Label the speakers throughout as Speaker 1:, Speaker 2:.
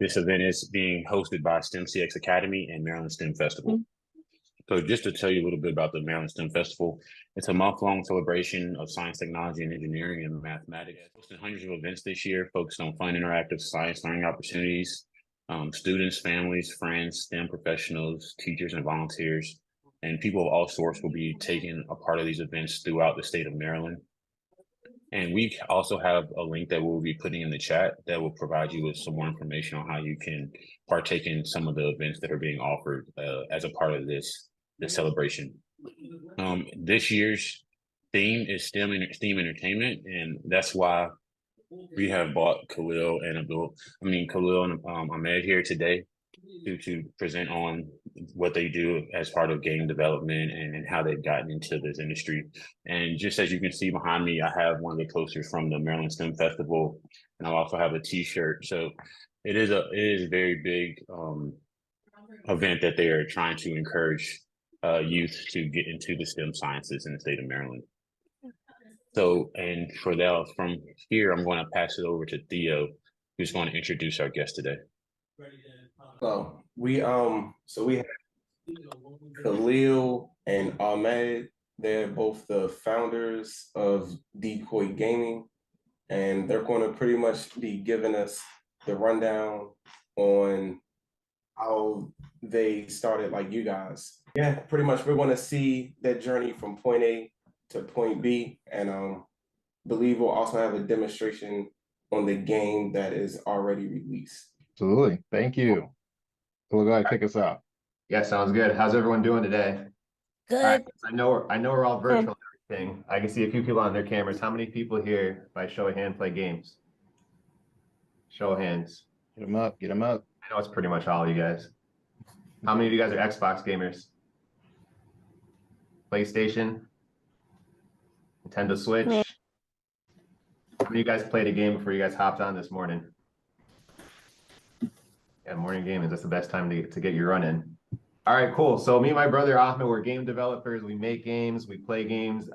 Speaker 1: This event is being hosted by STEMcx Academy and Maryland STEM Festival. So just to tell you a little bit about the Maryland STEM Festival, it's a month-long celebration of science, technology, and engineering and mathematics. Hosting hundreds of events this year focused on fun, interactive science learning opportunities. Students, families, friends, STEM professionals, teachers, and volunteers, and people of all sorts will be taking a part of these events throughout the state of Maryland. And we also have a link that we'll be putting in the chat that will provide you with some more information on how you can partake in some of the events that are being offered as a part of this celebration. This year's theme is STEM entertainment, and that's why we have brought Khalil and Ahmed here today to present on what they do as part of game development and how they've gotten into this industry. And just as you can see behind me, I have one of the posters from the Maryland STEM Festival, and I also have a T-shirt. So it is a very big event that they are trying to encourage youth to get into the STEM sciences in the state of Maryland. So, and for that, from here, I'm going to pass it over to Theo, who's going to introduce our guest today.
Speaker 2: So we have Khalil and Ahmed. They're both the founders of Decoy Gaming, and they're going to pretty much be giving us the rundown on how they started, like you guys. Yeah, pretty much we're going to see that journey from point A to point B, and believe we'll also have a demonstration on the game that is already released.
Speaker 3: Absolutely. Thank you. So go ahead, kick us off.
Speaker 4: Yeah, sounds good. How's everyone doing today?
Speaker 5: Good.
Speaker 4: Right, I know we're all virtual and everything. I can see a few people on their cameras. How many people here, by show of hand, play games? Show of hands.
Speaker 3: Get them up. Get them up.
Speaker 4: I know it's pretty much all of you guys. How many of you guys are Xbox gamers? PlayStation? Nintendo Switch? How many of you guys played a game before you guys hopped on this morning? Yeah, morning gaming, that's the best time to get your run in. All right, cool. So me and my brother Ahmed, we're game developers. We make games, we play games.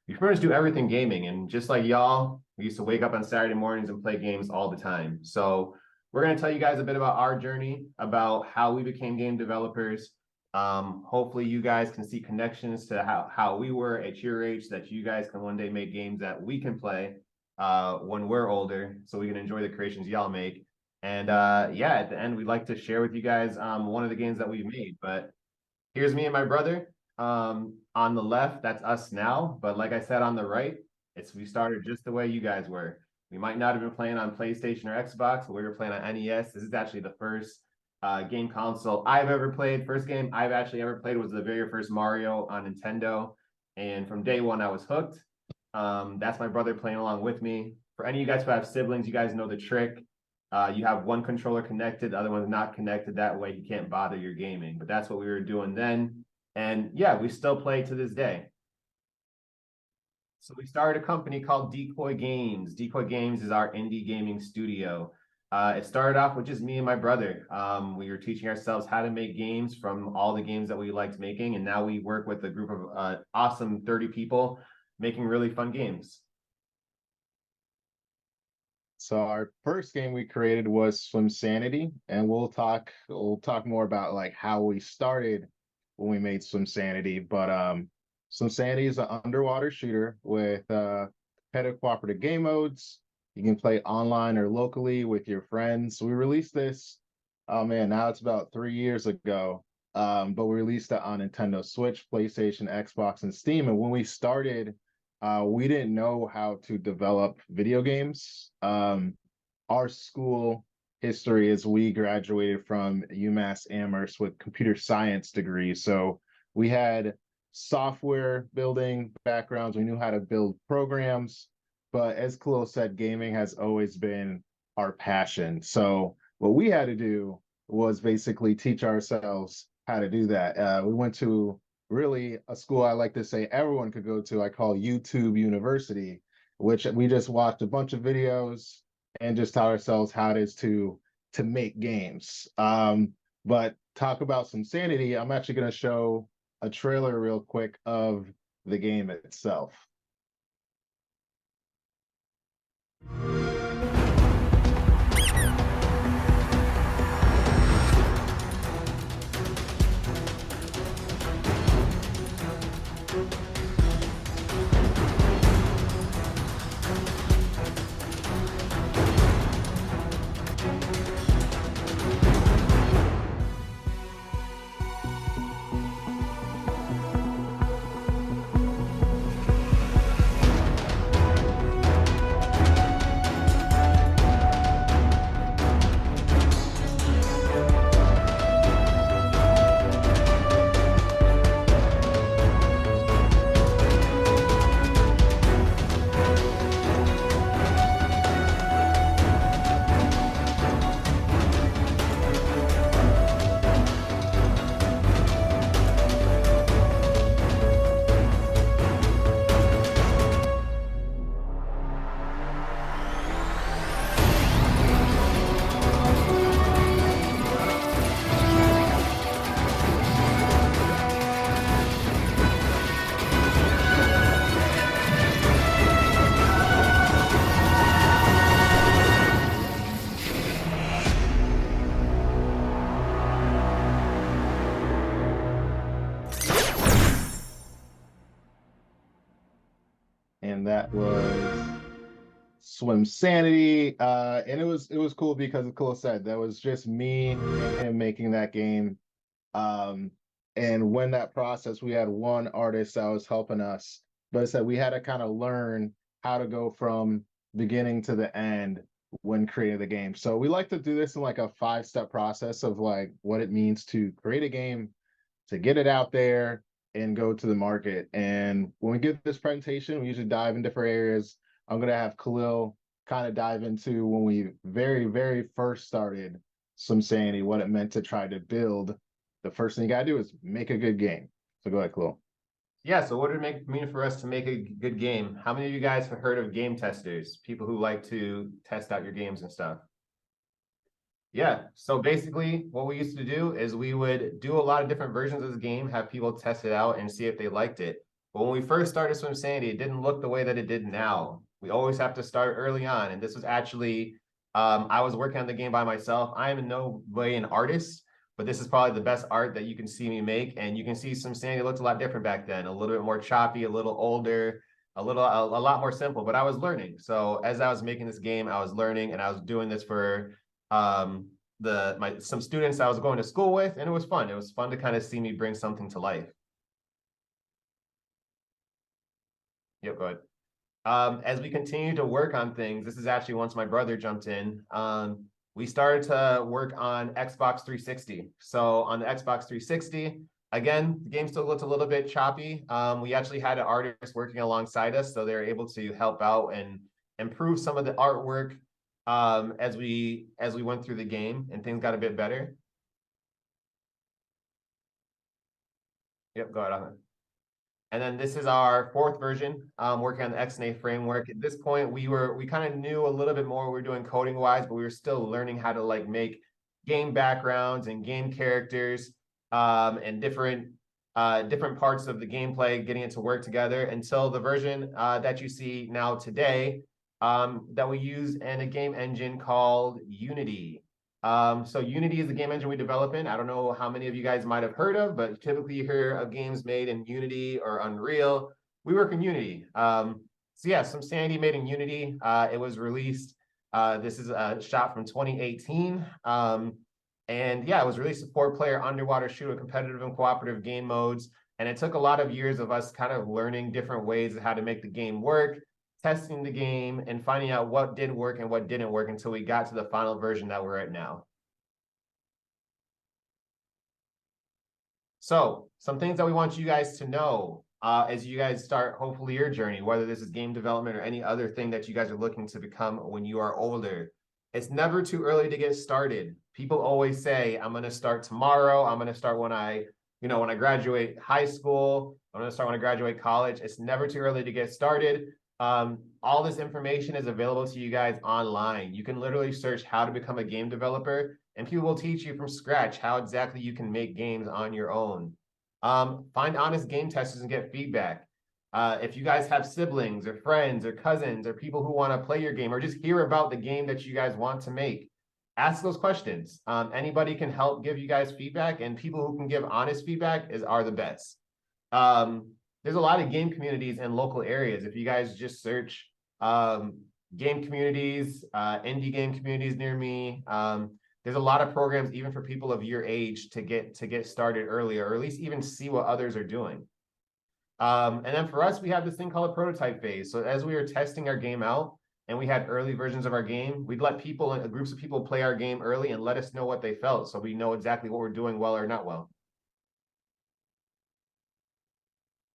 Speaker 4: We pretty much do everything gaming. And just like y'all, we used to wake up on Saturday mornings and play games all the time. So we're going to tell you guys a bit about our journey, about how we became game developers. Hopefully you guys can see connections to how we were at your age, that you guys can one day make games that we can play when we're older, so we can enjoy the creations y'all make. And yeah, at the end, we'd like to share with you guys one of the games that we've made. But here's me and my brother. On the left, that's us now. But like I said, on the right, we started just the way you guys were. We might not have been playing on PlayStation or Xbox, but we were playing on NES. This is actually the first game console I've ever played. First game I've actually ever played was the very first Mario on Nintendo. And from day one, I was hooked. That's my brother playing along with me. For any of you guys who have siblings, you guys know the trick. You have one controller connected, the other one's not connected. That way he can't bother your gaming. But that's what we were doing then. And yeah, we still play to this day. So we started a company called Decoy Games. Decoy Games is our indie gaming studio. It started off with just me and my brother. We were teaching ourselves how to make games from all the games that we liked making. And now we work with a group of awesome 30 people making really fun games.
Speaker 3: So our first game we created was SwimSanity, and we'll talk more about like how we started when we made SwimSanity. But SwimSanity is an underwater shooter with competitive cooperative game modes. You can play online or locally with your friends. So we released this, oh man, now it's about 3 years ago. But we released it on Nintendo Switch, PlayStation, Xbox, and Steam. And when we started, we didn't know how to develop video games. Our school history is we graduated from UMass Amherst with computer science degrees. So we had software building backgrounds. We knew how to build programs. But as Khalil said, gaming has always been our passion. So what we had to do was basically teach ourselves how to do that. We went to really a school I like to say everyone could go to. I call YouTube University, which we just watched a bunch of videos and just taught ourselves how it is to make games. But talk about SwimSanity, I'm actually going to show a trailer real quick of the game itself. that was Swim Sanity. And it was cool because, as Khalil said, that was just me and him making that game. And when that process, we had one artist that was helping us, but I said we had to kind of learn how to go from beginning to the end when creating the game. So we like to do this in like a 5-step process of like what it means to create a game, to get it out there and go to the market. And when we get this presentation, we usually dive in different areas. I'm going to have Khalil kind of dive into when we very, very first started SwimSanity, what it meant to try to build. The first thing you got to do is make a good game. So go ahead, Khalil.
Speaker 4: Yeah, so what did it mean for us to make a good game? How many of you guys have heard of game testers? People who like to test out your games and stuff. Yeah, so basically what we used to do is we would do a lot of different versions of the game, have people test it out and see if they liked it. But when we first started SwimSanity, it didn't look the way that it did now. We always have to start early on. And this was actually, I was working on the game by myself. I am in no way an artist, but this is probably the best art that you can see me make. And you can see SwimSanity looked a lot different back then, a little bit more choppy, a little older, a lot more simple, but I was learning. So as I was making this game, I was learning, and I was doing this for some students I was going to school with, and it was fun. It was fun to kind of see me bring something to life. Yep, go ahead. As we continue to work on things, this is actually once my brother jumped in, we started to work on Xbox 360. So on the Xbox 360, again, the game still looked a little bit choppy. We actually had an artist working alongside us, so they were able to help out and improve some of the artwork as we went through the game, and things got a bit better. Yep, go ahead, Ahmed. And then this is our 4th version, working on the XNA framework. At this point, we kind of knew a little bit more what we were doing coding wise, but we were still learning how to like make game backgrounds and game characters and different parts of the gameplay, getting it to work together until the version that you see now today, that we use in a game engine called Unity. So Unity is the game engine we develop in. I don't know how many of you guys might have heard of, but typically you hear of games made in Unity or Unreal. We work in Unity. So yeah, SwimSanity made in Unity. It was released. This is a shot from 2018. And yeah, it was released to 4-player underwater shooter, competitive and cooperative game modes. And it took a lot of years of us kind of learning different ways of how to make the game work, testing the game, and finding out what did work and what didn't work until we got to the final version that we're at now. So some things that we want you guys to know as you guys start hopefully your journey, whether this is game development or any other thing that you guys are looking to become when you are older. It's never too early to get started. People always say, I'm going to start tomorrow. I'm going to start when I graduate high school. I'm going to start when I graduate college. It's never too early to get started. All this information is available to you guys online. You can literally search how to become a game developer, and people will teach you from scratch how exactly you can make games on your own. Find honest game testers and get feedback. If you guys have siblings or friends or cousins or people who want to play your game or just hear about the game that you guys want to make, ask those questions. Anybody can help give you guys feedback, and people who can give honest feedback are the best. There's a lot of game communities in local areas. If you guys just search game communities, indie game communities near me, there's a lot of programs even for people of your age to get started earlier, or at least even see what others are doing. And then for us, we have this thing called a prototype phase. So as we were testing our game out and we had early versions of our game, we'd let people, groups of people play our game early and let us know what they felt, so we know exactly what we're doing well or not well.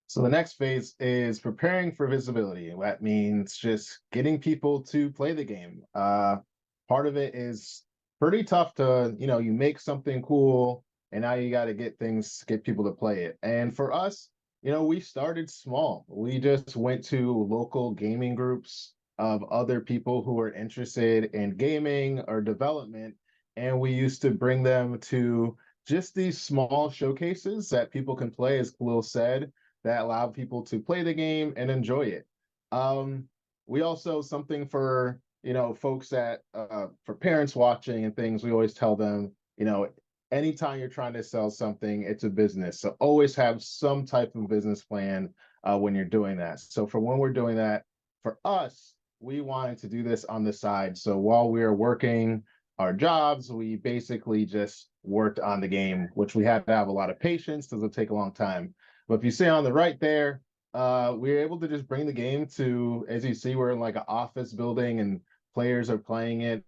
Speaker 3: So the next phase is preparing for visibility. That means just getting people to play the game. Part of it is pretty tough to, you make something cool and now you got to get people to play it. And for us, we started small. We just went to local gaming groups of other people who were interested in gaming or development. And we used to bring them to just these small showcases that people can play, as Khalil said, that allow people to play the game and enjoy it. We also, something for, folks that, for parents watching and things, we always tell them, anytime you're trying to sell something, it's a business. So always have some type of business plan when you're doing that. So for when we're doing that, for us, we wanted to do this on the side. So while we were working our jobs, we basically just worked on the game, which we had to have a lot of patience because it'll take a long time. But if you see on the right there, we were able to just bring the game to, as you see, we're in like an office building and players are playing it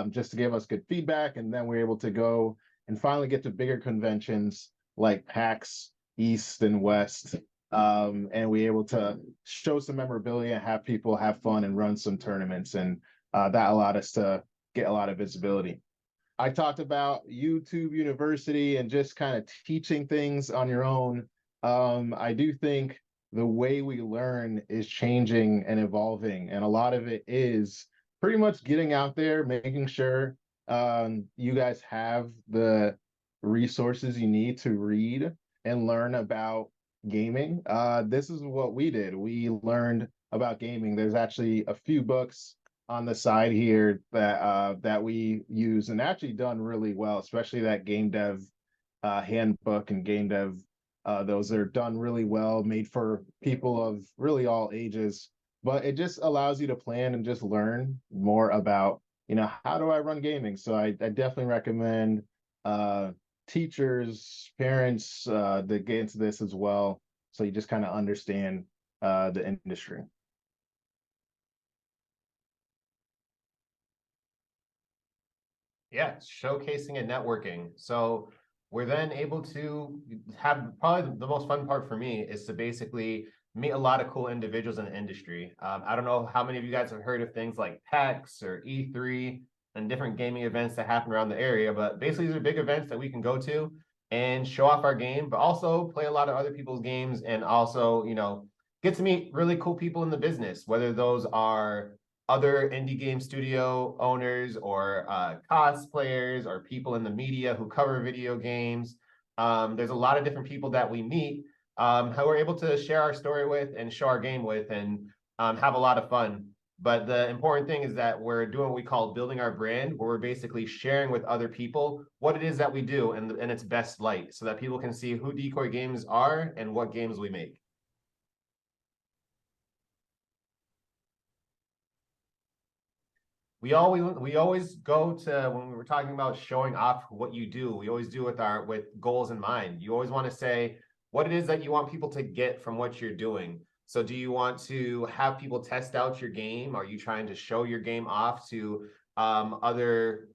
Speaker 3: just to give us good feedback. And then we're able to go and finally get to bigger conventions like PAX East and West. And we're able to show some memorability and have people have fun and run some tournaments. And that allowed us to get a lot of visibility. I talked about YouTube University and just kind of teaching things on your own. I do think the way we learn is changing and evolving. And a lot of it is pretty much getting out there, making sure you guys have the resources you need to read and learn about gaming. This is what we did. We learned about gaming. There's actually a few books on the side here that we use and actually done really well, especially that game dev handbook and game dev. Those are done really well, made for people of really all ages. But it just allows you to plan and just learn more about, how do I run gaming? So I definitely recommend teachers, parents that get into this as well. So you just kind of understand the industry.
Speaker 4: Yeah, showcasing and networking. So we're then able to have probably the most fun part for me is to basically meet a lot of cool individuals in the industry. I don't know how many of you guys have heard of things like PAX or E3 and different gaming events that happen around the area, but basically these are big events that we can go to and show off our game, but also play a lot of other people's games and also, get to meet really cool people in the business, whether those are other indie game studio owners or cosplayers or people in the media who cover video games. There's a lot of different people that we meet who we're able to share our story with and show our game with and have a lot of fun. But the important thing is that we're doing what we call building our brand, where we're basically sharing with other people what it is that we do in its best light so that people can see who Decoy Games are and what games we make. We always go to, when we were talking about showing off what you do, we always do with goals in mind. You always want to say what it is that you want people to get from what you're doing. So do you want to have people test out your game? Are you trying to show your game off to other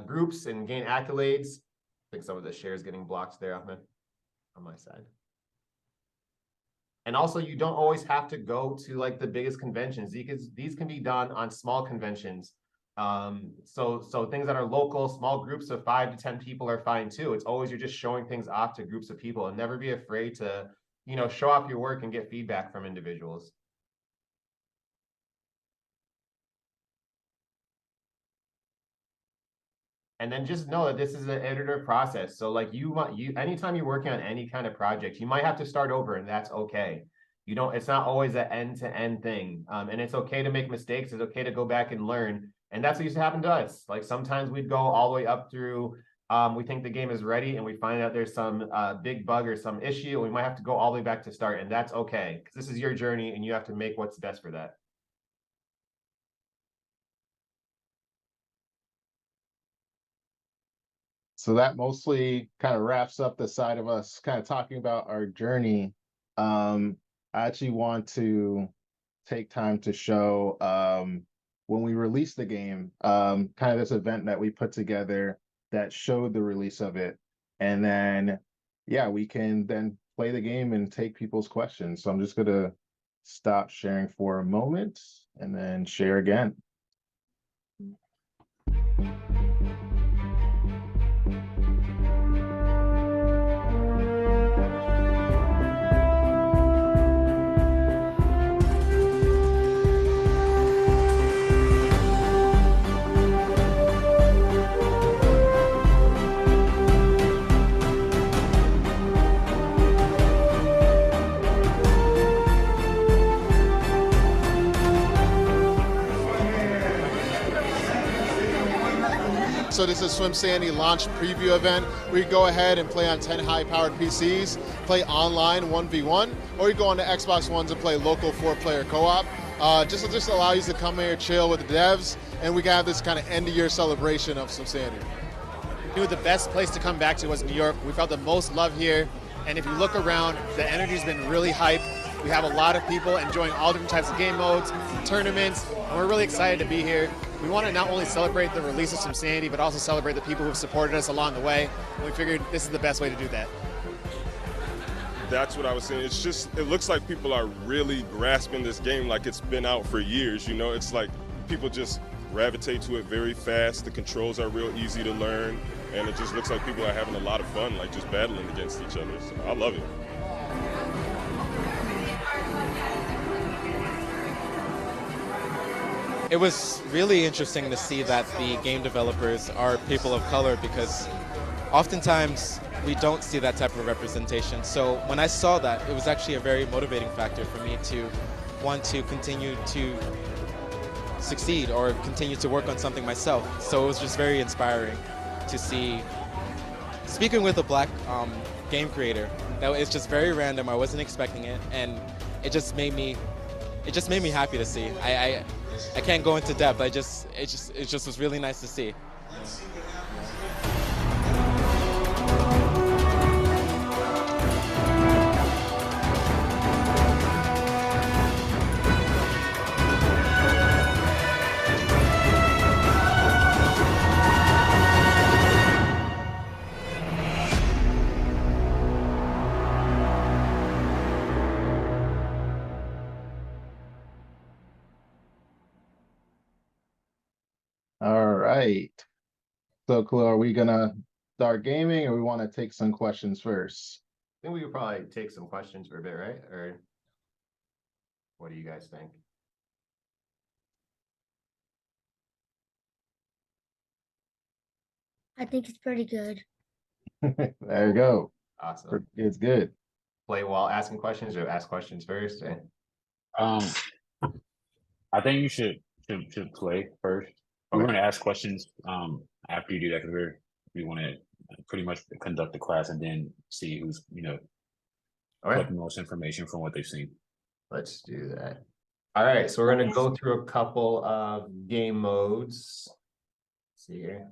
Speaker 4: groups and gain accolades? I think some of the shares getting blocked there, Ahmed, on my side. And also, you don't always have to go to like the biggest conventions. These can be done on small conventions. So things that are local, small groups of 5 to 10 people are fine too. It's always you're just showing things off to groups of people, and never be afraid to, show off your work and get feedback from individuals. And then just know that this is an iterative process. So like anytime you're working on any kind of project, you might have to start over, and that's okay. It's not always an end-to-end thing. And it's okay to make mistakes. It's okay to go back and learn. And that's what used to happen to us. Like sometimes we'd go all the way up through, we think the game is ready and we find out there's some big bug or some issue. And we might have to go all the way back to start, and that's okay. Because this is your journey and you have to make what's best for that.
Speaker 3: So that mostly kind of wraps up the side of us kind of talking about our journey. I actually want to take time to show when we released the game, kind of this event that we put together that showed the release of it. And then, yeah, we can then play the game and take people's questions. So I'm just going to stop sharing for a moment and then share again.
Speaker 5: So this is Swim Sandy launch preview event where you go ahead and play on 10 high-powered PCs, play online 1v1, or you go on to Xbox Ones and play local 4-player co-op. just allow you to come here, chill with the devs, and we got this kind of end of year celebration of some sanity.
Speaker 6: We knew the best place to come back to was New York. We felt the most love here, and if you look around, the energy's been really hype. We have a lot of people enjoying all different types of game modes, tournaments, and we're really excited to be here. We want to not only celebrate the release of STEMcx, but also celebrate the people who have supported us along the way, and we figured this is the best way to do that.
Speaker 7: That's what I was saying. It's just, it looks like people are really grasping this game like it's been out for years, you know? It's like people just gravitate to it very fast. The controls are real easy to learn, and it just looks like people are having a lot of fun, like just battling against each other. So I love it.
Speaker 8: It was really interesting to see that the game developers are people of color, because oftentimes we don't see that type of representation. So when I saw that, it was actually a very motivating factor for me to want to continue to succeed or continue to work on something myself. So it was just very inspiring to see, speaking with a black game creator, that it's just very random. I wasn't expecting it, and it just made me happy to see. I can't go into depth. It just was really nice to see.
Speaker 3: All right. So, Khalil, are we gonna start gaming, or we want to take some questions first?
Speaker 4: I think we could probably take some questions for a bit, right? Or what do you guys think?
Speaker 9: I think it's pretty good.
Speaker 3: There you go.
Speaker 4: Awesome.
Speaker 3: It's good.
Speaker 4: Play while asking questions, or ask questions first?
Speaker 1: I think you should play first. We're
Speaker 4: Okay.
Speaker 1: going to ask questions after you do that, because we want to pretty much conduct the class and then see who's
Speaker 4: Okay,
Speaker 1: collecting most information from what they've seen.
Speaker 4: let's do that. All right, so we're gonna go through a couple of game modes. Let's see here.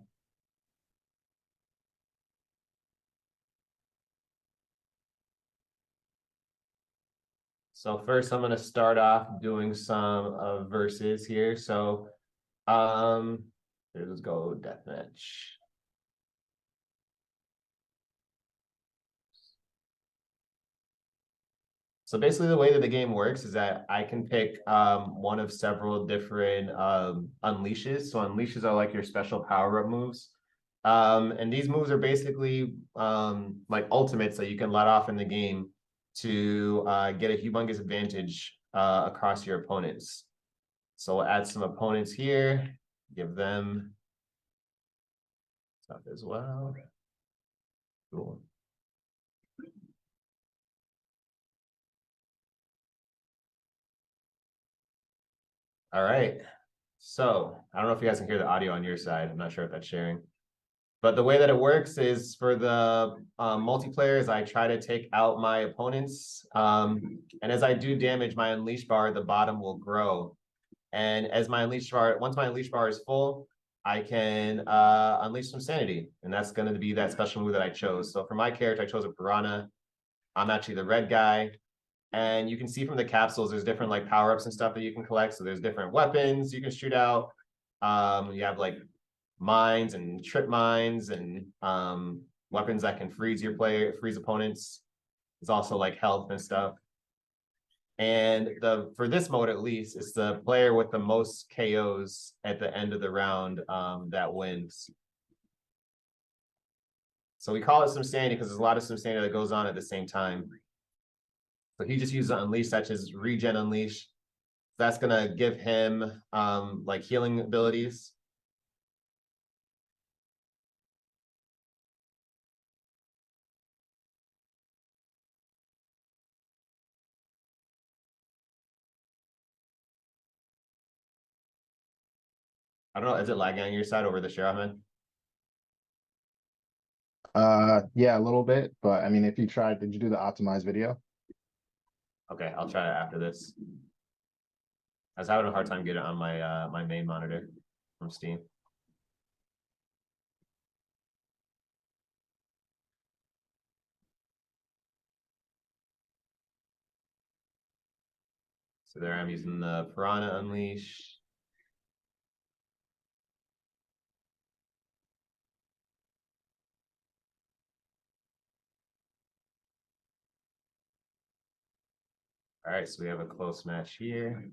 Speaker 4: So first, I'm gonna start off doing some verses here. So, let's go deathmatch. So basically, the way that the game works is that I can pick one of several different unleashes. So unleashes are like your special power-up moves. And these moves are basically like ultimates that you can let off in the game to get a humongous advantage across your opponents. So we'll add some opponents here, give them stuff as well. Cool. All right. So I don't know if you guys can hear the audio on your side. I'm not sure if that's sharing. But the way that it works is for the multiplayers, I try to take out my opponents. And as I do damage, my unleash bar at the bottom will grow. And as my unleash bar, once my unleash bar is full, I can unleash some sanity. And that's going to be that special move that I chose. So for my character, I chose a piranha. I'm actually the red guy. And you can see from the capsules, there's different like power-ups and stuff that you can collect. So there's different weapons you can shoot out. You have like mines and trip mines and weapons that can freeze opponents. There's also like health and stuff. And for this mode, at least, it's the player with the most KOs at the end of the round that wins. So we call it some sanity because there's a lot of some sanity that goes on at the same time. So he just uses Unleash, such as Regen Unleash. That's gonna give him like healing abilities. I don't know, is it lagging on your side over the share, Ahmed?
Speaker 3: Yeah, a little bit, but I mean, if you tried, did you do the optimized video?
Speaker 4: Okay, I'll try it after this. I was having a hard time getting it on my my main monitor from Steam. So there I'm using the Piranha Unleash. All right, so we have a close match here.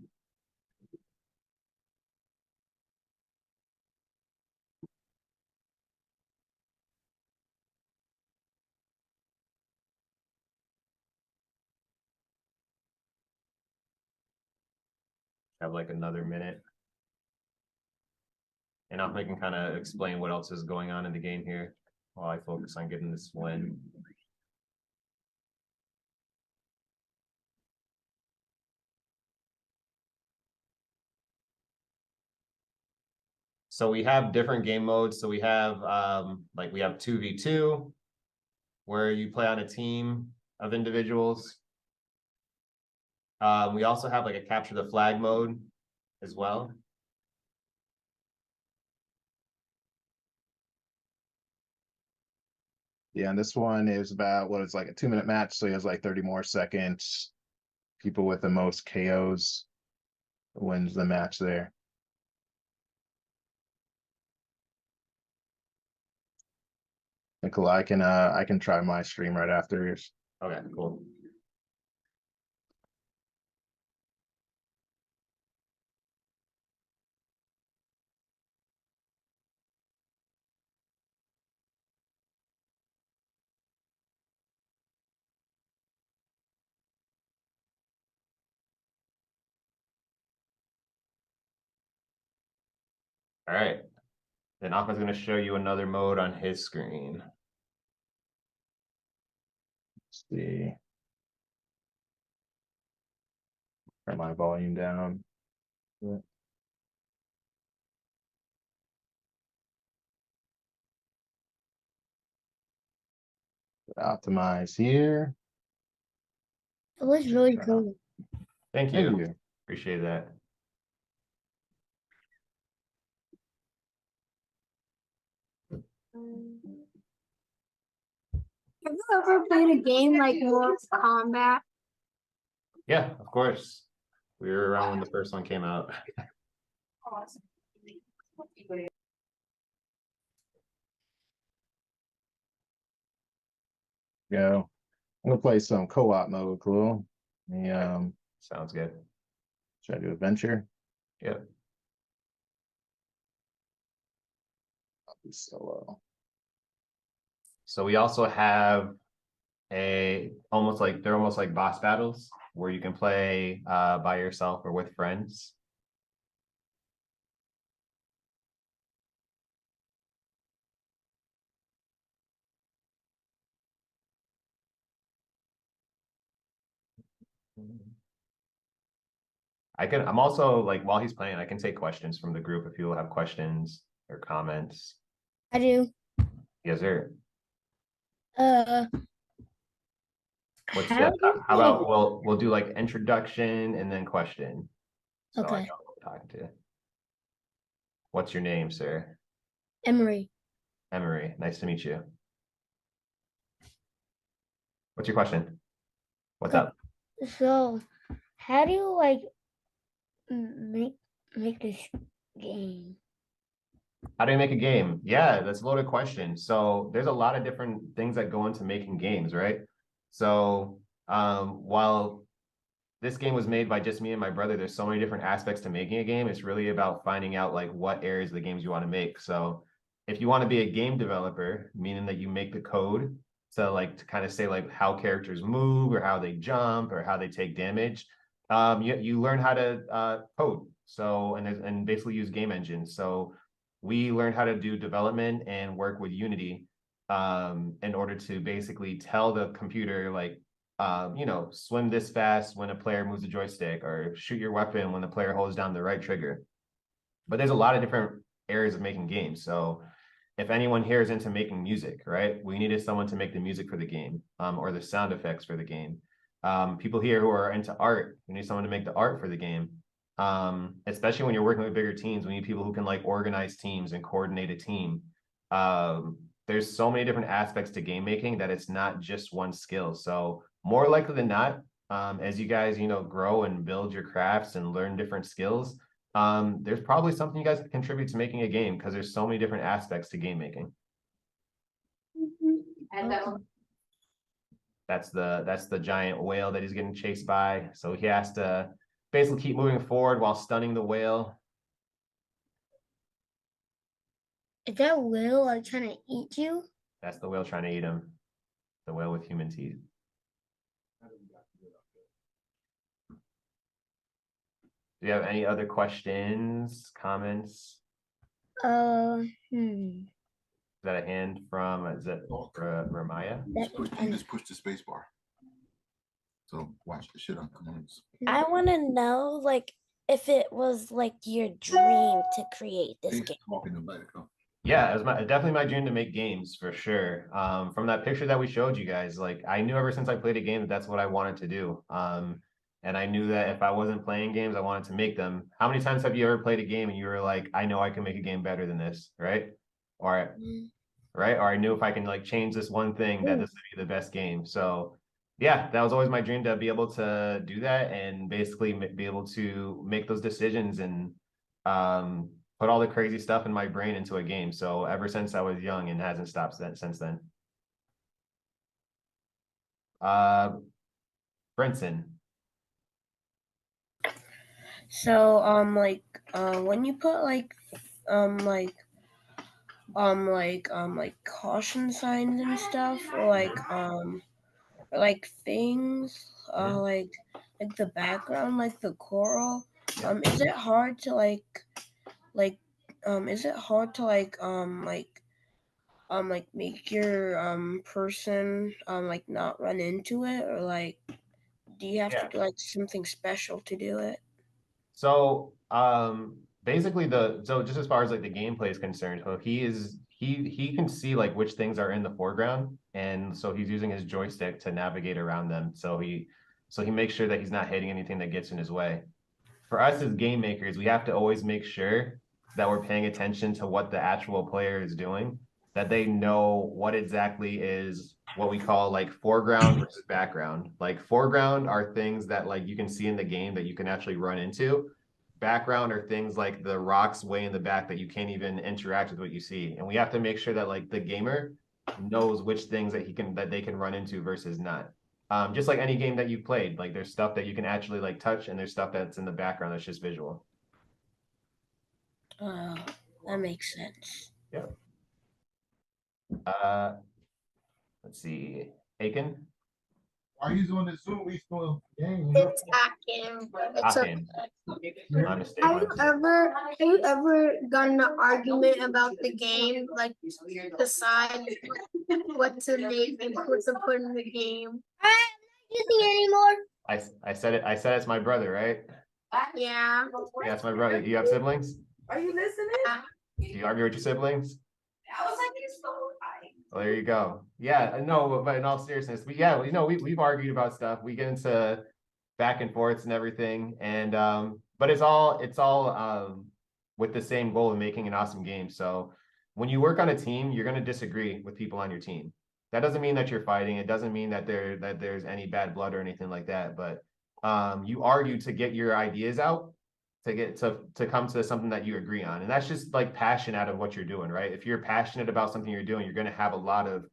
Speaker 4: Have like another minute. And I can kind of explain what else is going on in the game here while I focus on getting this win. So we have different game modes. So we have like we have 2v2, where you play on a team of individuals. We also have like a capture the flag mode as well.
Speaker 3: Yeah, and this one is about what is like a 2-minute match, so he has like 30 more seconds. People with the most KOs wins the match there. Nicole, I can try my stream right after yours.
Speaker 4: Okay, cool. All right. Then Ahmed's going to show you another mode on his screen.
Speaker 3: Let's see. Turn my volume down. Yeah. Optimize here.
Speaker 9: It was really cool.
Speaker 4: Thank you.
Speaker 3: Thank you.
Speaker 4: Appreciate that.
Speaker 9: Have you ever played a game like Mortal Kombat?
Speaker 4: Yeah, of course. We were around when the first one came out.
Speaker 3: Go. I'm gonna play some co-op mode, cool.
Speaker 4: Sounds good.
Speaker 3: Should I do adventure?
Speaker 4: Yep.
Speaker 3: I'll do solo.
Speaker 4: So we also have they're almost like boss battles where you can play by yourself or with friends. I'm also like, while he's playing, I can take questions from the group if you have questions or comments.
Speaker 9: I do.
Speaker 4: Yes, sir. What's
Speaker 9: How
Speaker 4: that?
Speaker 9: do you
Speaker 4: How about we'll do like introduction and then question. So I
Speaker 9: Okay.
Speaker 4: know who I'm talking to. What's your name, sir?
Speaker 9: Emery.
Speaker 4: Emery. Nice to meet you. What's your question? What's up?
Speaker 9: So, how do you like make this game?
Speaker 4: How do you make a game? Yeah, that's a loaded question. So there's a lot of different things that go into making games, right? So while this game was made by just me and my brother, there's so many different aspects to making a game. It's really about finding out like what areas of the games you want to make. So if you want to be a game developer, meaning that you make the code to kind of say like how characters move or how they jump or how they take damage, you learn how to code. So and basically use game engines. So we learned how to do development and work with Unity in order to basically tell the computer like, swim this fast when a player moves the joystick, or shoot your weapon when the player holds down the right trigger. But there's a lot of different areas of making games. So if anyone here is into making music, right, we needed someone to make the music for the game, or the sound effects for the game. People here who are into art, we need someone to make the art for the game. Especially when you're working with bigger teams, we need people who can like organize teams and coordinate a team. There's so many different aspects to game making that it's not just one skill. So more likely than not, as you guys, grow and build your crafts and learn different skills, there's probably something you guys can contribute to making a game because there's so many different aspects to game making. That's the giant whale that he's getting chased by. So he has to basically keep moving forward while stunning the whale.
Speaker 9: Is that whale like trying to eat you?
Speaker 4: That's the whale trying to eat him. The whale with human teeth. Do you have any other questions, comments?
Speaker 9: Hmm.
Speaker 4: Is that a hand from, is that Ramaya?
Speaker 10: You just push the space bar. So watch the shit on commands.
Speaker 11: I want to know, like, if it was like your dream to create this game.
Speaker 4: Yeah, it was definitely my dream to make games for sure. From that picture that we showed you guys, like I knew ever since I played a game that that's what I wanted to do. And I knew that if I wasn't playing games, I wanted to make them. How many times have you ever played a game and you were like, I know I can make a game better than this, right? Or right? Or I knew if I can like change this one thing that this would be the best game. So yeah, that was always my dream, to be able to do that and basically be able to make those decisions and put all the crazy stuff in my brain into a game. So ever since I was young, and hasn't stopped since then. Brinson.
Speaker 12: So when you put caution signs and stuff, or like things, like the background, like the coral, is it hard to make your person like not run into it, or like do you have to do like something special to do it?
Speaker 4: So basically so just as far as like the gameplay is concerned, so he can see like which things are in the foreground, and so he's using his joystick to navigate around them. So he makes sure that he's not hitting anything that gets in his way. For us as game makers, we have to always make sure that we're paying attention to what the actual player is doing, that they know what exactly is what we call like foreground versus background. Like foreground are things that like you can see in the game that you can actually run into. Background are things like the rocks way in the back that you can't even interact with what you see. And we have to make sure that like the gamer knows which things that they can run into versus not. Just like any game that you've played, like there's stuff that you can actually like touch, and there's stuff that's in the background that's just visual.
Speaker 12: That makes sense.
Speaker 4: Yeah. Let's see. Aiken?
Speaker 10: Why are you doing this Zoom? We still game.
Speaker 9: It's Akin.
Speaker 4: My mistake.
Speaker 9: Have you ever gotten an argument about the game, like decide what to make and what to put in the game? I'm not using it anymore.
Speaker 4: I said it. I said it's my brother, right?
Speaker 9: Yeah.
Speaker 4: Yeah, it's my brother. You have siblings?
Speaker 13: Are you listening?
Speaker 4: Do you argue with your siblings?
Speaker 13: I was like, it's so high.
Speaker 4: Well, there you go. Yeah, no, but in all seriousness, we've argued about stuff. We get into back and forths and everything, and but it's all with the same goal of making an awesome game. So when you work on a team, you're going to disagree with people on your team. That doesn't mean that you're fighting. It doesn't mean that there's any bad blood or anything like that. But you argue to get your ideas out, to come to something that you agree on. And that's just like passion out of what you're doing, right? If you're passionate about something you're doing, you're going to have a lot of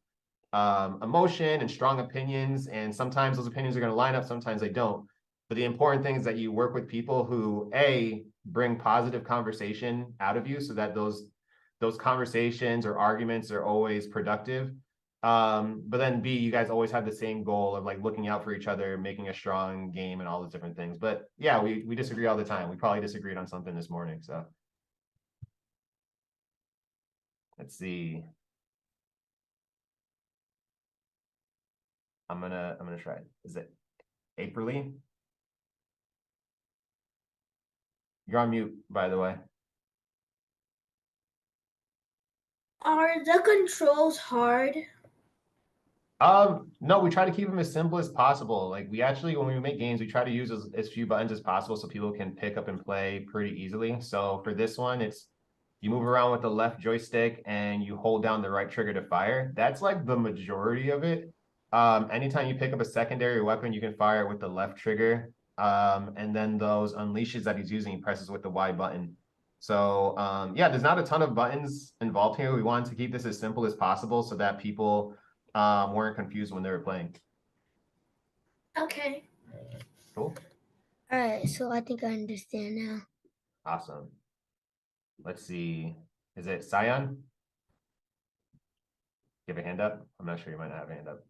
Speaker 4: emotion and strong opinions. And sometimes those opinions are going to line up, sometimes they don't. But the important thing is that you work with people who bring positive conversation out of you, so that those conversations or arguments are always productive. But then B, you guys always have the same goal of like looking out for each other, making a strong game and all those different things. But yeah, we disagree all the time. We probably disagreed on something this morning. So let's see. I'm gonna try it. Is it April-y? You're on mute, by the way.
Speaker 9: Are the controls hard?
Speaker 4: No, we try to keep them as simple as possible. Like we actually, when we make games, we try to use as few buttons as possible so people can pick up and play pretty easily. So for this one, it's you move around with the left joystick and you hold down the right trigger to fire. That's like the majority of it. Anytime you pick up a secondary weapon, you can fire it with the left trigger. And then those unleashes that he's using, he presses with the Y button. So yeah, there's not a ton of buttons involved here. We wanted to keep this as simple as possible so that people weren't confused when they were playing.
Speaker 11: Okay.
Speaker 4: Cool.
Speaker 11: All right, so I think I understand now.
Speaker 4: Awesome. Let's see. Is it Sion? Give a hand up. I'm not sure, you might not have a hand up.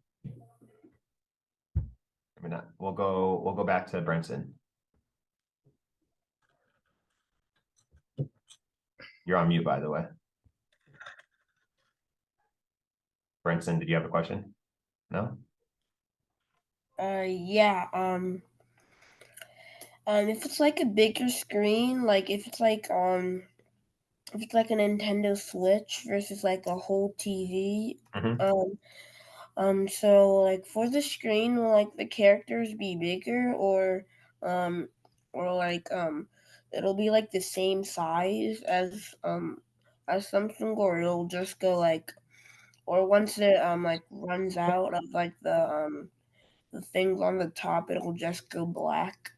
Speaker 4: Maybe not. We'll go back to Brenton. You're on mute, by the way. Brenton, did you have a question? No?
Speaker 12: Yeah. If it's like a bigger screen, like if it's like a Nintendo Switch versus like a whole TV, so like for the screen, will like the characters be bigger or like it'll be like the same size as Samsung, or it'll just go like, or once it like runs out of like the things on the top, it'll just go black.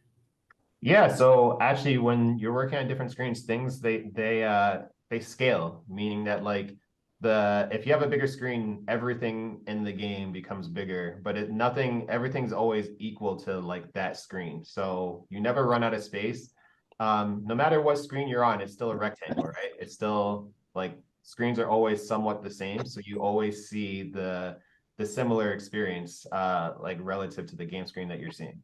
Speaker 4: Yeah, so actually when you're working on different screens, things they scale, meaning that like if you have a bigger screen, everything in the game becomes bigger, but everything's always equal to like that screen. So you never run out of space. No matter what screen you're on, it's still a rectangle, right? It's still like screens are always somewhat the same, so you always see the similar experience like relative to the game screen that you're seeing.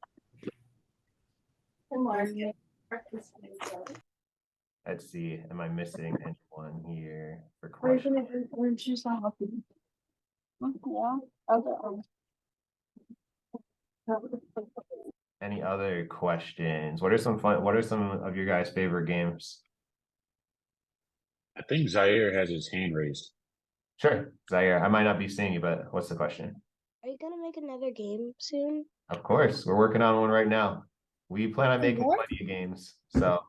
Speaker 4: Let's see, am I missing anyone here for questions? Any other questions? What are some of your guys' favorite games?
Speaker 1: I think Zaire has his hand raised.
Speaker 4: Sure, Zaire, I might not be seeing you, but what's the question?
Speaker 11: Are you gonna make another game soon?
Speaker 4: Of course, we're working on one right now. We plan on making
Speaker 11: More?
Speaker 4: plenty of games. So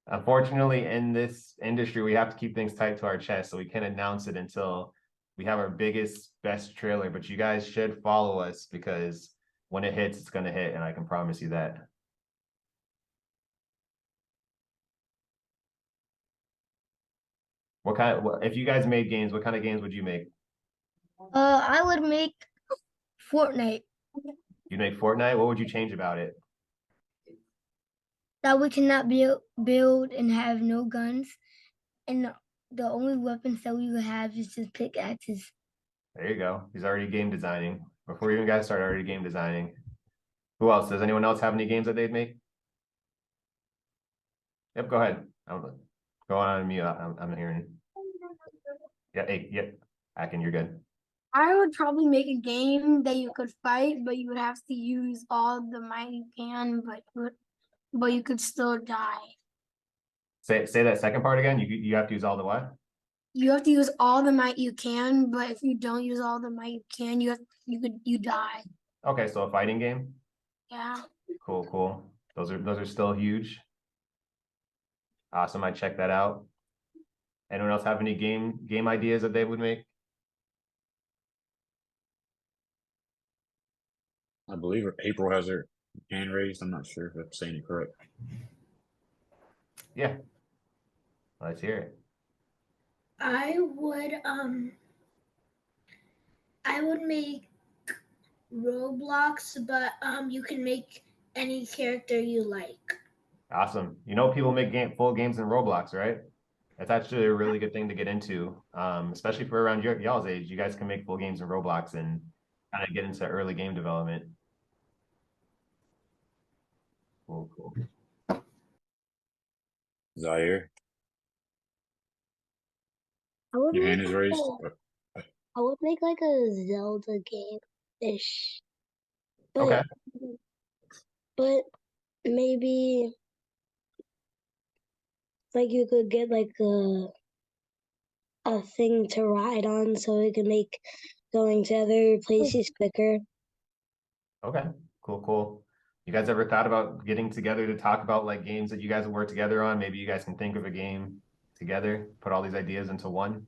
Speaker 4: unfortunately, in this industry, we have to keep things tight to our chest, so we can't announce it until we have our biggest, best trailer. But you guys should follow us because when it hits, it's gonna hit, and I can promise you that. If you guys made games, what kind of games would you make?
Speaker 9: I would make Fortnite.
Speaker 4: You'd make Fortnite? What would you change about it?
Speaker 9: That we cannot build and have no guns, and the only weapons that we would have is just pickaxes.
Speaker 4: There you go. He's already game designing. Before you even got started, already game designing. Who else? Does anyone else have any games that they'd make? Yep, go ahead. Go on mute. I'm hearing. Yeah, hey, yep. Akin, you're good.
Speaker 9: I would probably make a game that you could fight, but you would have to use all the might you can, but you could still die.
Speaker 4: Say that second part again. You have to use all the what?
Speaker 9: You have to use all the might you can, but if you don't use all the might you can, you die.
Speaker 4: Okay, so a fighting game.
Speaker 9: Yeah.
Speaker 4: Cool. Those are still huge. Awesome. I check that out. Anyone else have any game ideas that they would make?
Speaker 1: I believe April has her hand raised. I'm not sure if I'm saying it correct.
Speaker 4: Yeah. Let's hear it.
Speaker 11: I would make Roblox, but you can make any character you like.
Speaker 4: Awesome. People make full games in Roblox, right? That's actually a really good thing to get into, especially for around y'all's age. You guys can make full games in Roblox and kind of get into early game development. Cool.
Speaker 1: Zaire,
Speaker 11: Your
Speaker 1: hand is raised.
Speaker 11: I would make like a Zelda game-ish.
Speaker 4: Okay.
Speaker 11: But maybe like you could get like a thing to ride on so it could make going to other places quicker.
Speaker 4: Okay, cool. You guys ever thought about getting together to talk about like games that you guys work together on? Maybe you guys can think of a game together, put all these ideas into one.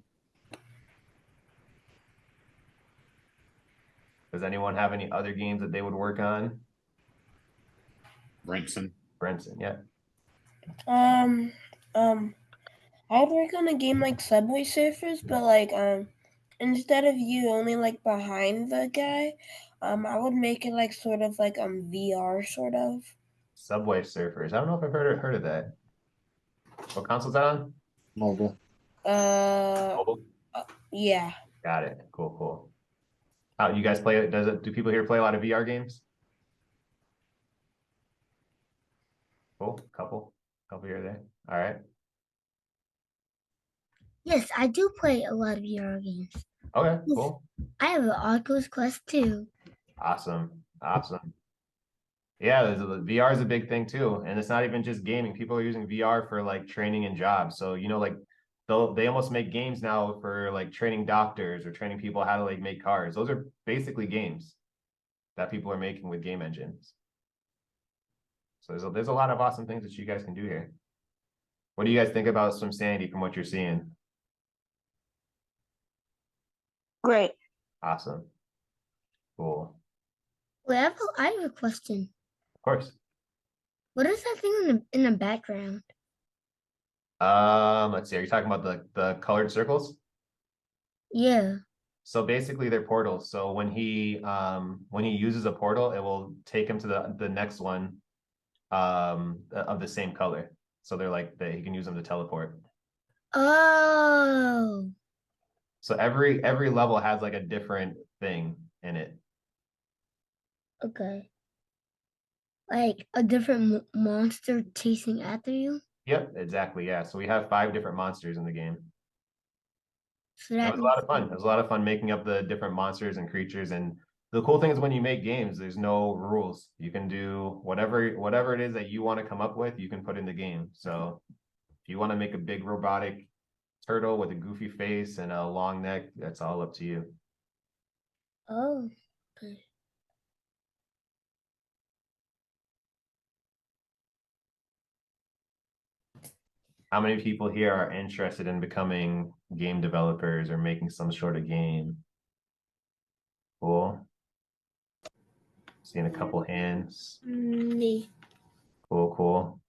Speaker 4: Does anyone have any other games that they would work on?
Speaker 1: Brenton,
Speaker 4: yeah.
Speaker 12: I would work on a game like Subway Surfers, but like instead of you only like behind the guy, I would make it like sort of like VR sort of.
Speaker 4: Subway Surfers. I don't know if I've heard of that. What console's that on?
Speaker 3: Mobile.
Speaker 4: Mobile?
Speaker 12: Yeah.
Speaker 4: Got it. Cool. You guys play it? Do people here play a lot of VR games? Cool. Couple here or there. All right.
Speaker 11: Yes, I do play a lot of VR games.
Speaker 4: Okay, cool.
Speaker 11: I have an Oculus Quest 2.
Speaker 4: Awesome. Yeah, VR is a big thing too, and it's not even just gaming. People are using VR for like training and jobs. So like they almost make games now for like training doctors or training people how to like make cars. Those are basically games that people are making with game engines. So there's a lot of awesome things that you guys can do here. What do you guys think about SwimSanity from what you're seeing?
Speaker 11: Great.
Speaker 4: Awesome. Cool.
Speaker 11: Wait, I have a question.
Speaker 4: Of course.
Speaker 11: What is that thing in the background?
Speaker 4: Let's see. Are you talking about the colored circles?
Speaker 11: Yeah.
Speaker 4: So basically they're portals. So when he uses a portal, it will take him to the next one of the same color. So they're like he can use them to teleport.
Speaker 11: Oh.
Speaker 4: So every level has like a different thing in it.
Speaker 11: Okay. Like a different monster chasing after you?
Speaker 4: Yep, exactly. Yeah. So we have 5 different monsters in the game.
Speaker 11: So
Speaker 4: It
Speaker 11: that
Speaker 4: was a lot of fun. It was a lot of fun making up the different monsters and creatures. And the cool thing is when you make games, there's no rules. You can do whatever it is that you want to come up with, you can put in the game. So if you want to make a big robotic turtle with a goofy face and a long neck, that's all up to you.
Speaker 11: Oh, okay.
Speaker 4: How many people here are interested in becoming game developers or making some sort of game? Cool. Seeing a couple hands.
Speaker 11: Me.
Speaker 4: Cool.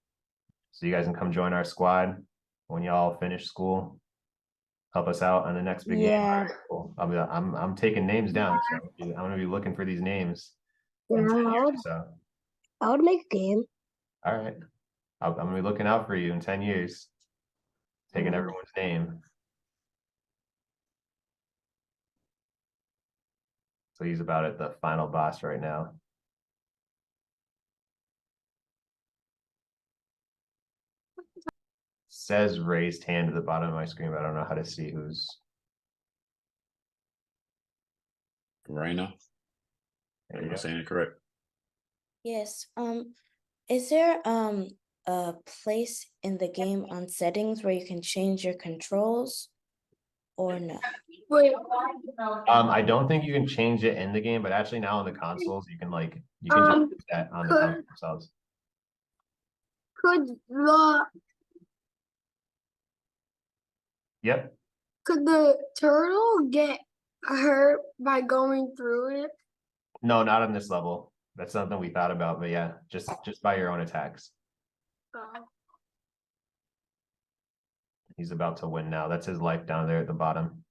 Speaker 4: So you guys can come join our squad when y'all finish school. Help us out on the next big game.
Speaker 11: Yeah.
Speaker 4: Cool. I'm taking names down, so I'm gonna be looking for these names. So
Speaker 11: I would make a game.
Speaker 4: all right. I'm gonna be looking out for you in 10 years. Taking everyone's name. So he's about at the final boss right now. Says raised hand at the bottom of my screen, but I don't know how to see who's.
Speaker 1: Raina. Am I saying it correct?
Speaker 11: Yes. Is there a place in the game on settings where you can change your controls or no?
Speaker 9: Wait.
Speaker 4: I don't think you can change it in the game, but actually now on the consoles you can just do that on the consoles themselves. Yep.
Speaker 9: Could the turtle get hurt by going through it?
Speaker 4: No, not on this level. That's something we thought about, but yeah, just by your own attacks. He's about to win now. That's his life down there at the bottom.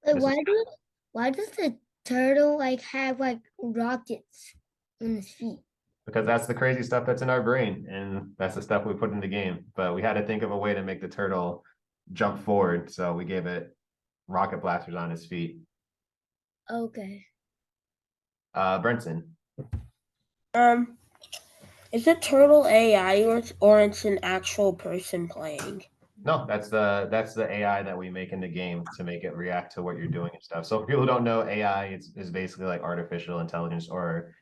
Speaker 11: Like, why does the turtle like have like rockets on his feet?
Speaker 4: Because that's the crazy stuff that's in our brain, and that's the stuff we put in the game. But we had to think of a way to make the turtle jump forward, so we gave it rocket blasters on his feet.
Speaker 11: Okay.
Speaker 4: Brenton.
Speaker 12: Is it turtle AI or it's an actual person playing?
Speaker 4: No, that's the AI that we make in the game to make it react to what you're doing and stuff. So for people who don't know, AI is basically like artificial intelligence or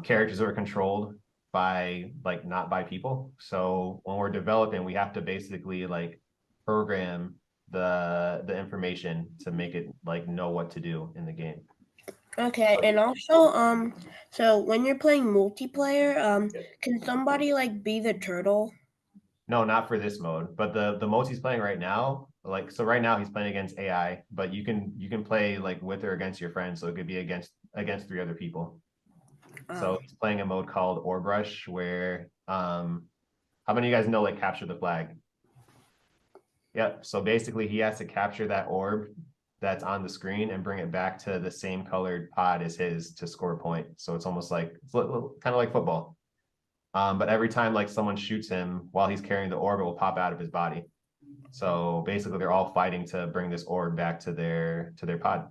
Speaker 4: characters that are controlled by not by people. So when we're developing, we have to basically like program the information to make it like know what to do in the game.
Speaker 12: Okay, and also, so when you're playing multiplayer, can somebody like be the turtle?
Speaker 4: No, not for this mode, but the modes he's playing right now, like so right now he's playing against AI, but you can play like with or against your friends, so it could be against 3 other people. So he's playing a mode called Orb Rush, where how many of you guys know like capture the flag? Yep. So basically he has to capture that orb that's on the screen and bring it back to the same colored pod as his to score a point. So it's almost like it's kind of like football. But every time like someone shoots him while he's carrying the orb, it will pop out of his body. So basically they're all fighting to bring this orb back to their pod.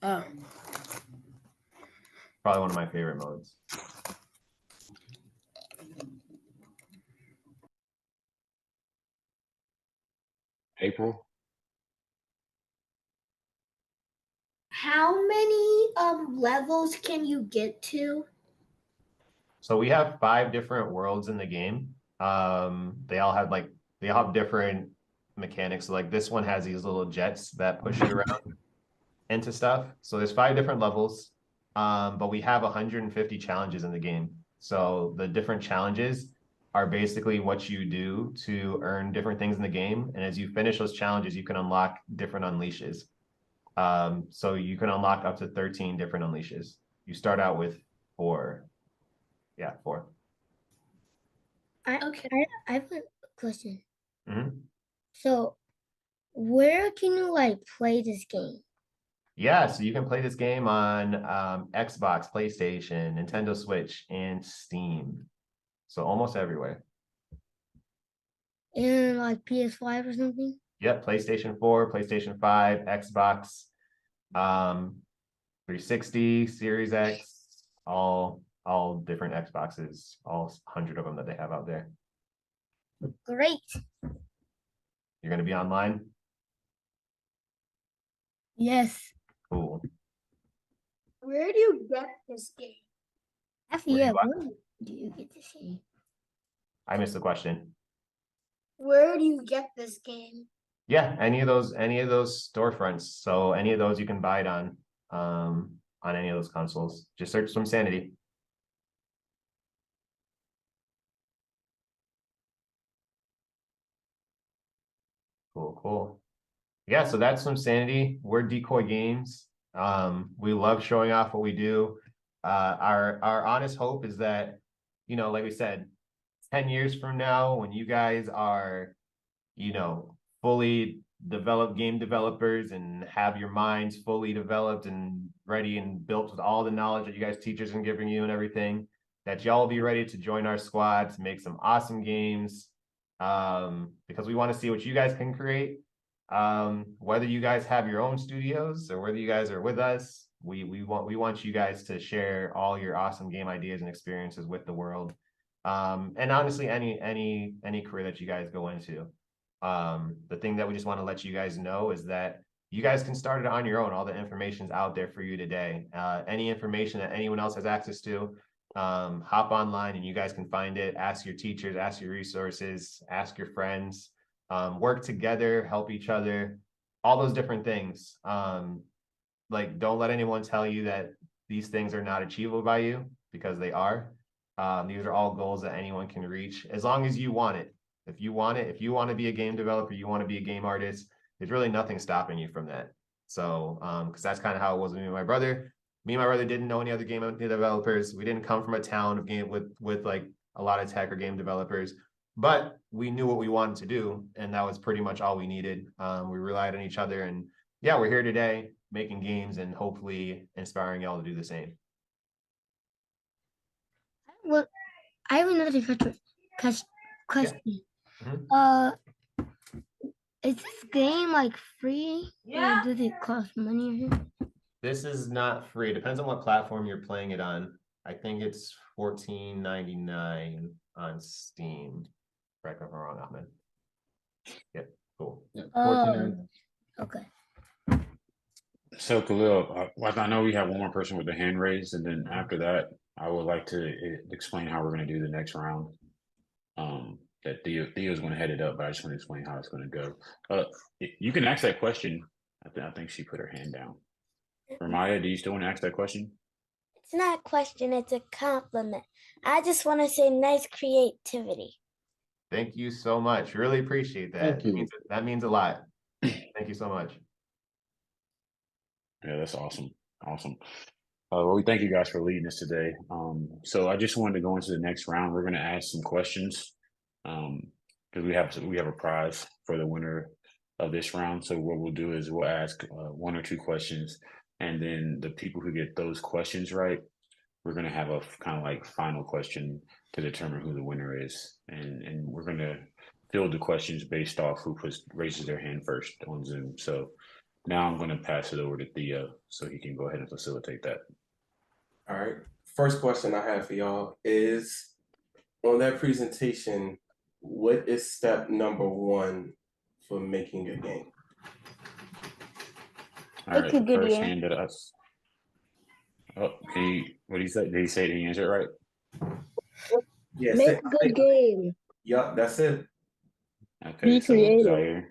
Speaker 12: Oh.
Speaker 4: Probably one of my favorite modes.
Speaker 1: April.
Speaker 9: How many levels can you get to?
Speaker 4: So we have 5 different worlds in the game. They all have different mechanics. So like this one has these little jets that push you around into stuff. So there's 5 different levels. But we have 150 challenges in the game. So the different challenges are basically what you do to earn different things in the game. And as you finish those challenges, you can unlock different unleashes. So you can unlock up to 13 different unleashes. You start out with 4. Yeah, 4.
Speaker 9: I have a question.
Speaker 4: Mm-hmm.
Speaker 9: So, where can you like play this game?
Speaker 4: Yeah, so you can play this game on Xbox, PlayStation, Nintendo Switch, and Steam. So almost everywhere.
Speaker 9: In like PS5 or something?
Speaker 4: Yep, PlayStation 4, PlayStation 5, Xbox, 360, Series X, all different Xboxes, all 100 of them that they have out there.
Speaker 9: Great.
Speaker 4: You're going to be online?
Speaker 9: Yes.
Speaker 4: Cool.
Speaker 9: Where do you get this game? Actually,
Speaker 4: Where
Speaker 9: yeah,
Speaker 4: do I-
Speaker 9: where do you get this game?
Speaker 4: I missed the question.
Speaker 9: Where do you get this game?
Speaker 4: Yeah, any of those storefronts. So any of those you can buy it on any of those consoles. Just search Swim Sanity. Cool. Yeah, so that's Swim Sanity. We're Decoy Games. We love showing off what we do. Our honest hope is that, like we said, 10 years from now, when you guys are, fully developed game developers and have your minds fully developed and ready and built with all the knowledge that you guys teachers are giving you and everything, that y'all be ready to join our squad to make some awesome games. Because we want to see what you guys can create. Whether you guys have your own studios or whether you guys are with us, we want you guys to share all your awesome game ideas and experiences with the world. And honestly, any career that you guys go into. The thing that we just want to let you guys know is that you guys can start it on your own. All the information's out there for you today. Any information that anyone else has access to, hop online and you guys can find it. Ask your teachers, ask your resources, ask your friends, work together, help each other, all those different things. Like, don't let anyone tell you that these things are not achievable by you, because they are. These are all goals that anyone can reach as long as you want it. If you want to be a game developer, you want to be a game artist, there's really nothing stopping you from that. So, because that's kind of how it was with me and my brother. Me and my brother didn't know any other game developers. We didn't come from a town of game with like a lot of tech or game developers, but we knew what we wanted to do, and that was pretty much all we needed. We relied on each other, and yeah, we're here today making games and hopefully inspiring y'all to do the same.
Speaker 9: Well, I have another question.
Speaker 4: Yeah.
Speaker 9: Is this game like free?
Speaker 13: Yeah.
Speaker 9: Or does it cost money or something?
Speaker 4: This is not free. Depends on what platform you're playing it on. I think it's $14.99 on Steam. Correct me if I'm wrong, Ahmed. Yep, cool.
Speaker 3: Yeah,
Speaker 9: Okay.
Speaker 1: So Khalil, I know we have one more person with the hand raised, and then after that, I would like to explain how we're going to do the next round. that Theo's going to head it up, but I just want to explain how it's going to go. You can ask that question. I think she put her hand down. Ramaya, do you still want to ask that question?
Speaker 11: It's not a question, it's a compliment. I just want to say nice creativity.
Speaker 4: Thank you so much. Really appreciate that.
Speaker 3: Thank you.
Speaker 4: That means a lot. Thank you so much.
Speaker 1: Yeah, that's awesome. Awesome. Well, we thank you guys for leading us today. So I just wanted to go into the next round. We're going to ask some questions because we have a prize for the winner of this round. So what we'll do is we'll ask one or two questions, and then the people who get those questions right, we're going to have a kind of like final question to determine who the winner is, and we're going to field the questions based off who raises their hand first on Zoom. So now I'm going to pass it over to Theo so he can go ahead and facilitate that.
Speaker 2: All right. First question I have for y'all is, on that presentation, what is step number 1 for making a game?
Speaker 1: All right, the first hand that us. Oh, what did he say? Did he say the answer right?
Speaker 2: Yeah,
Speaker 14: make a good game.
Speaker 2: Yup, that's it.
Speaker 1: Okay,
Speaker 14: Be
Speaker 1: so
Speaker 14: creative.
Speaker 1: Zaire.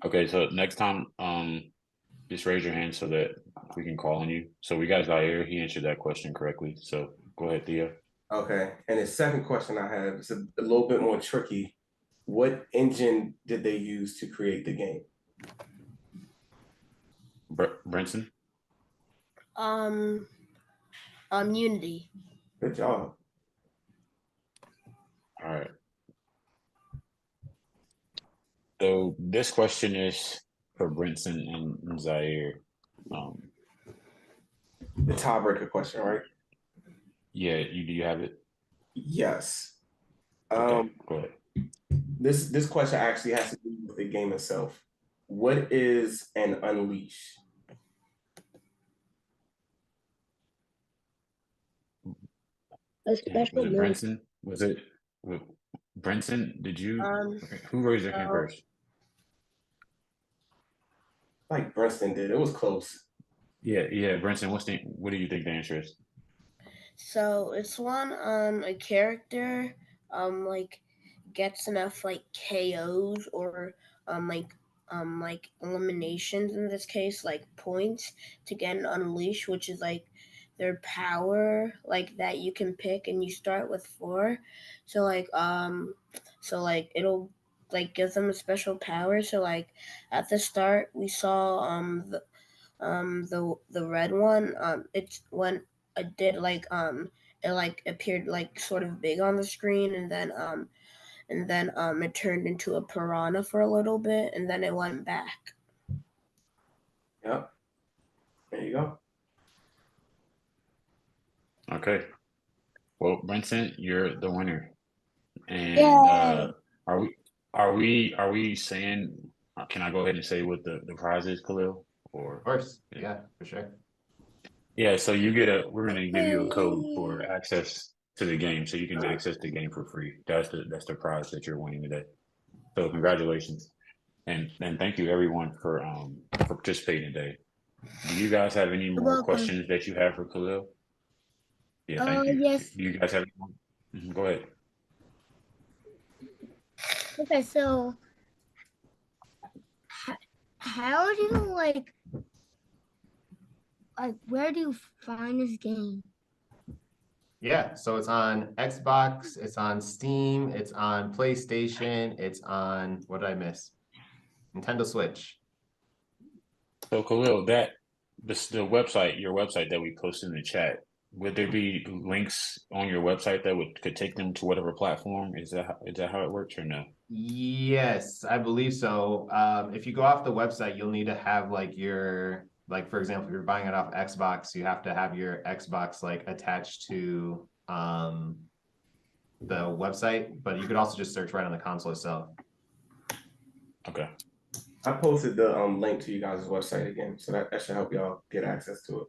Speaker 1: Okay, so next time, just raise your hand so that we can call on you. So we got Zaire. He answered that question correctly. So go ahead, Theo.
Speaker 2: Okay, and the second question I have is a little bit more tricky. What engine did they use to create the game?
Speaker 1: Brinson?
Speaker 12: Unity.
Speaker 2: Good job.
Speaker 1: All right. So this question is for Brinson and Zaire.
Speaker 2: The tiebreaker question, right?
Speaker 1: Yeah, do you have it?
Speaker 2: Yes.
Speaker 1: Okay, go ahead.
Speaker 2: This question actually has to do with the game itself. What is an unleash?
Speaker 14: A special
Speaker 1: Was it
Speaker 14: move.
Speaker 1: Brinson? Was it Brinson? Did you? Who raised their hand first?
Speaker 2: Like Brinson did. It was close.
Speaker 1: Yeah, Brinson. What do you think the answer is?
Speaker 12: So it's one a character like gets enough like KOs or like eliminations, in this case like points, to get an unleash, which is like their power like that you can pick, and you start with 4. So like it'll like give them a special power. So like at the start we saw the red one, it's when it did like it like appeared like sort of big on the screen, and then it turned into a piranha for a little bit, and then it went back.
Speaker 2: Yep. There you go.
Speaker 1: Okay. Well, Brinson, you're the winner. And are we saying? Can I go ahead and say what the prize is, Khalil? Or
Speaker 4: of course, yeah, for sure.
Speaker 1: Yeah, so we're gonna give you a code for access to the game, so you can access the game for free. That's the prize that you're winning today. So congratulations, and thank you everyone for participating today. Do you guys have any more questions that you have for Khalil? Yeah, thank you.
Speaker 14: Yes.
Speaker 1: Do you guys have any more? Go ahead.
Speaker 14: Okay, so how do you like where do you find this game?
Speaker 4: Yeah, so it's on Xbox, it's on Steam, it's on PlayStation, it's on, what did I miss? Nintendo Switch.
Speaker 1: So Khalil, the website, your website that we posted in the chat, would there be links on your website that could take them to whatever platform? Is that how it works, or no?
Speaker 4: Yes, I believe so. If you go off the website, you'll need to have like your, like for example, if you're buying it off Xbox, you have to have your Xbox like attached to the website, but you could also just search right on the console itself.
Speaker 1: Okay.
Speaker 2: I posted the link to you guys' website again, so that should help y'all get access to it.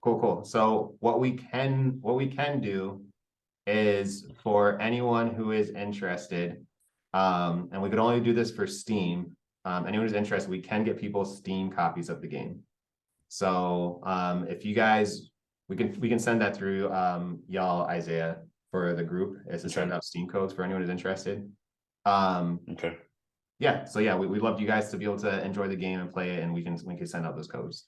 Speaker 4: Cool. So what we can do is, for anyone who is interested, and we could only do this for Steam. Anyone who's interested, we can get people Steam copies of the game. So if you guys We can send that through y'all, Isaiah, for the group as to send out Steam codes for anyone who's interested.
Speaker 1: Okay.
Speaker 4: Yeah, so yeah, we'd love you guys to be able to enjoy the game and play it, and we can send out those codes.